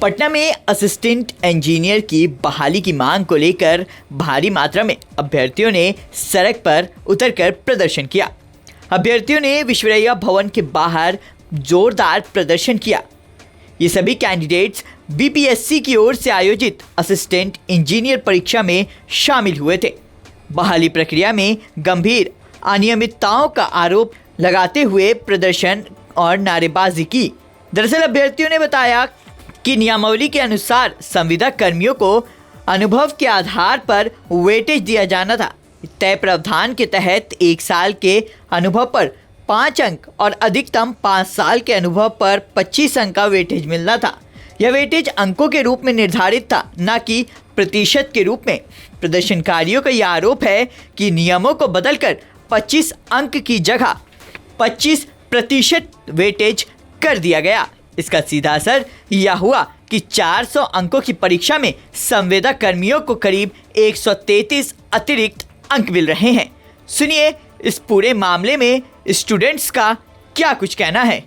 पटना में assistant engineer की बहाली की मांग को लेकर भारी मात्रा में अभ्यर्थियों ने सड़क पर उतरकर प्रदर्शन किया। अभ्यर्थियों ने विश्वविद्यालय भवन के बाहर जोरदार प्रदर्शन किया। ये सभी कैंडिडेट्स बीपीएससी की ओर से आयोजित असिस्टेंट इंजीनियर परीक्षा में शामिल हुए थे। बहाली प्रक्रिया में गंभीर अनियमितताओं का आरोप लगाते हुए प्रदर्शन और नारेबाजी की। दरअसल अभ्यर्थियों ने बताया कि नियमावली के अनुसार संविदा कर्मियों को अनुभव के आधार पर वेटेज दिया जाना था। तय प्रावधान के तहत 1 साल के अनुभव पर 5 अंक और अधिकतम 5 साल के अनुभव पर 25 अंक का वेटेज मिलना था। यह वेटेज अंकों के रूप में निर्धारित था, न कि प्रतिशत के रूप में। प्रदर्शनकारियों का यह आरोप है कि नियमों को बदलकर 25 अंक की जगह 25% वेटेज कर दिया गया। इसका सीधा असर यह हुआ कि 400 अंकों की परीक्षा में संविदा कर्मियों को करीब 133 अतिरिक्त अंक मिल रहे हैं। सुनिए इस पूरे मामले में स्टूडेंट्स का क्या कुछ कहना है।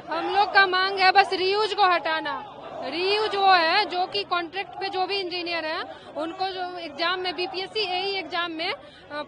हम लोग का मांग है बस रीयूज को हटाना। रीयूज वो है जो कि कॉन्ट्रैक्ट पे जो भी इंजीनियर हैं उनको जो एग्जाम में बीपीएससी एई एग्जाम में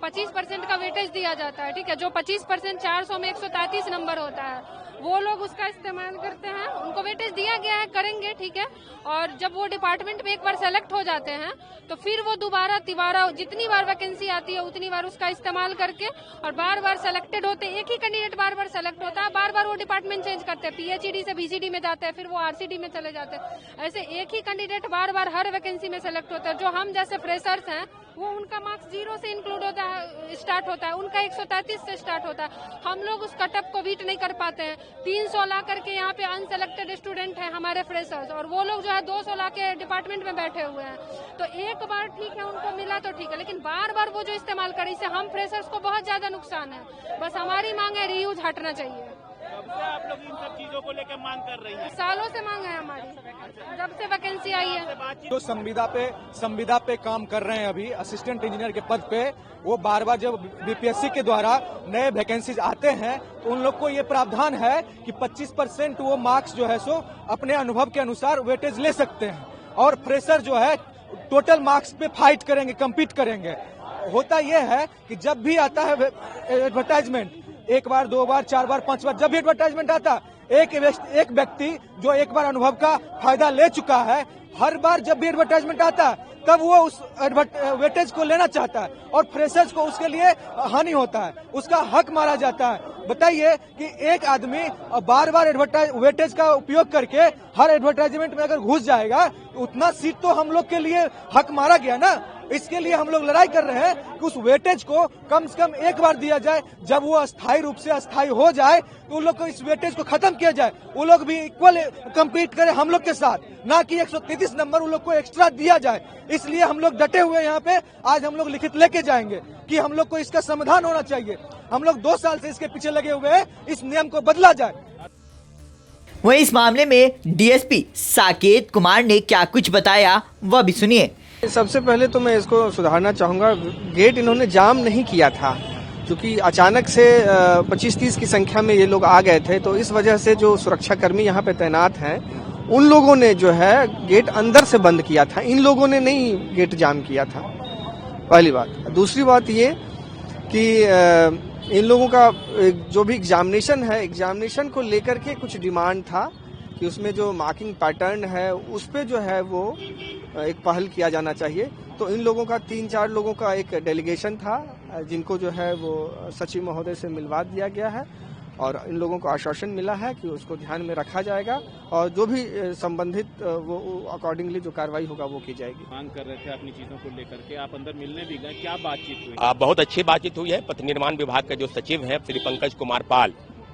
25% का वेटेज दिया जाता है। ठीक है, जो 25% 400 में 133 नंबर होता है, वो लोग उसका इस्तेमाल करते हैं। उनको वेटेज दिया गया है, करेंगे, ठीक है। और जब वो डिपार्टमेंट में एक बार सेलेक्ट हो जाते हैं तो फिर वो दोबारा तिबारा जितनी बार वैकेंसी आती है उतनी बार उसका इस्तेमाल करके और बार बार सेलेक्टेड होते हैं। एक ही कैंडिडेट बार बार सेलेक्ट होता है, बार बार वो डिपार्टमेंट चेंज करते हैं, पीएचईडी से बीसीडी में जाते हैं, फिर वो आरसीडी में चले जाते हैं। ऐसे एक ही कैंडिडेट बार बार हर वैकेंसी में सेलेक्ट होता है। जो हम जैसे फ्रेशर्स हैं वो उनका मार्क्स 0 से इंक्लूड होता है, स्टार्ट होता है, उनका 133 से स्टार्ट होता है। हम लोग उस कटअप को बीट नहीं कर पाते हैं। 300 ला करके यहाँ पे अनसेलेक्टेड स्टूडेंट हैं हमारे फ्रेशर्स, और वो लोग जो है 200 ला के डिपार्टमेंट में बैठे हुए हैं। तो एक बार ठीक है उनको मिला तो ठीक है, लेकिन बार बार वो जो इस्तेमाल करे इससे हम फ्रेशर्स को बहुत ज्यादा नुकसान है। बस हमारी मांग है रीयूज हटना चाहिए। कब से आप लोग इन सब चीजों को लेकर मांग कर रही हैं? सालों से मांग है हमारी, जब से वैकेंसी आई है। जो संविदा पे काम कर रहे हैं अभी असिस्टेंट इंजीनियर के पद पे, वो बार बार जब बीपीएससी के द्वारा नए वैकेंसीज आते हैं तो उन लोग को ये प्रावधान है कि 25% वो मार्क्स जो है सो अपने अनुभव के अनुसार वेटेज ले सकते हैं, और फ्रेशर जो है टोटल मार्क्स पे फाइट करेंगे, कम्पीट करेंगे। होता यह है कि जब भी आता है एडवर्टाइजमेंट, 1 बार 2 बार 4 बार 5 बार जब भी एडवर्टाइजमेंट आता, एक व्यक्ति जो एक बार अनुभव का फायदा ले चुका है, हर बार जब भी एडवर्टाइजमेंट आता तब वो उस वेटेज को लेना चाहता है, और फ्रेशर्स को उसके लिए हानि होता है, उसका हक मारा जाता है। बताइए कि एक आदमी बार बार वेटेज का उपयोग करके हर एडवर्टाइजमेंट में अगर घुस जाएगा तो उतना सीट तो हम लोग के लिए हक मारा गया ना। इसके लिए हम लोग लड़ाई कर रहे हैं कि उस वेटेज को कम से कम एक बार दिया जाए। जब वो अस्थायी रूप से अस्थायी हो जाए तो उन लोग को इस वेटेज को खत्म किया जाए, वो लोग भी इक्वल कम्पीट करें हम लोग के साथ, ना कि 133 नंबर उन लोग को एक्स्ट्रा दिया जाए। इसलिए हम लोग डटे हुए यहाँ पे आज हम लोग लिखित लेके जाएंगे कि हम लोग को इसका समाधान होना चाहिए। हम लोग 2 साल से इसके पीछे लगे हुए हैं, इस नियम को बदला जाए। वहीं इस मामले में डीएसपी साकेत कुमार ने क्या कुछ बताया वह भी सुनिए। सबसे पहले तो मैं इसको सुधारना चाहूँगा। गेट इन्होंने जाम नहीं किया था, क्योंकि अचानक से 25-30 की संख्या में ये लोग आ गए थे, तो इस वजह से जो सुरक्षाकर्मी यहाँ पे तैनात हैं उन लोगों ने जो है गेट अंदर से बंद किया था, इन लोगों ने नहीं गेट जाम किया था, पहली बात। दूसरी बात ये कि इन लोगों का जो भी एग्जामिनेशन है, एग्जामिनेशन को लेकर के कुछ डिमांड था कि उसमें जो मार्किंग पैटर्न है उस पे जो है वो एक पहल किया जाना चाहिए। तो इन लोगों का 3-4 लोगों का एक डेलीगेशन था, जिनको जो है वो सचिव महोदय से मिलवा दिया गया है, और इन लोगों को आश्वासन मिला है कि उसको ध्यान में रखा जाएगा और जो भी संबंधित वो अकॉर्डिंगली जो कार्रवाई होगा वो की जाएगी। मांग कर रहे थे अपनी चीजों को लेकर के, आप अंदर मिलने भी गए, क्या बातचीत हुई? बहुत अच्छी बातचीत हुई है। पथ निर्माण विभाग के जो सचिव हैं श्री पंकज कुमार पाल,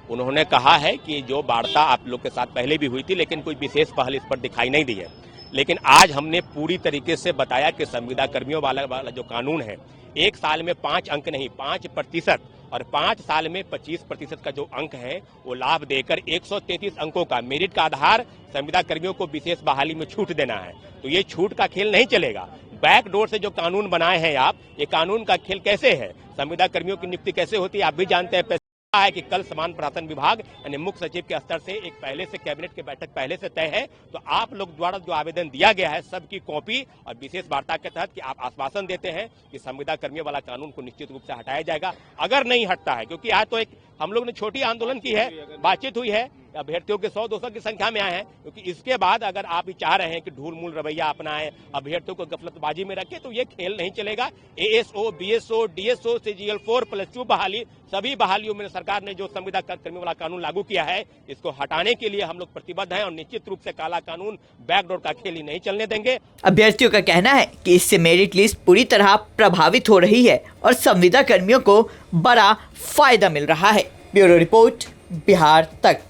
उन्होंने कहा है कि जो वार्ता आप लोग के साथ पहले भी हुई थी लेकिन कोई विशेष पहल इस पर दिखाई नहीं दी है, लेकिन आज हमने पूरी तरीके से बताया कि संविदा कर्मियों वाला जो कानून है, 1 साल में 5 अंक नहीं 5% और 5 साल में 25% का जो अंक है वो लाभ देकर 133 अंकों का मेरिट का आधार संविदा कर्मियों को विशेष बहाली में छूट देना है। तो ये छूट का खेल नहीं चलेगा। बैकडोर से जो कानून बनाए हैं आप, ये कानून का खेल कैसे है, संविदा कर्मियों की नियुक्ति कैसे होती है आप भी जानते हैं। है कि कल समान प्रशासन विभाग यानी मुख्य सचिव के स्तर से एक पहले से कैबिनेट की बैठक पहले से तय है, तो आप लोग द्वारा जो आवेदन दिया गया है सबकी कॉपी और विशेष वार्ता के तहत कि आप आश्वासन देते हैं कि संविदा कर्मियों वाला कानून को निश्चित रूप से हटाया जाएगा। अगर नहीं हटता है, क्योंकि आज तो एक हम लोग ने छोटी आंदोलन की है, बातचीत हुई है, अभ्यर्थियों के 100-200 की संख्या में आए हैं, क्योंकि इसके बाद अगर आप ही चाह रहे हैं कि ढूल मूल रवैया अपनाएं, अभ्यर्थियों को गफलतबाजी में रखें, तो ये खेल नहीं चलेगा। एएसओ, बीएसओ, डीएसओ, CGL 4+2 बहाली, सभी बहालियों में सरकार ने जो संविदा कर्मियों वाला कानून लागू किया है, इसको हटाने के लिए हम लोग प्रतिबद्ध हैं और निश्चित रूप से काला कानून बैकडोर का खेल ही नहीं चलने देंगे। अभ्यर्थियों का कहना है कि इससे मेरिट लिस्ट पूरी तरह प्रभावित हो रही है और संविदा कर्मियों को बड़ा फायदा मिल रहा है। ब्यूरो रिपोर्ट, बिहार तक।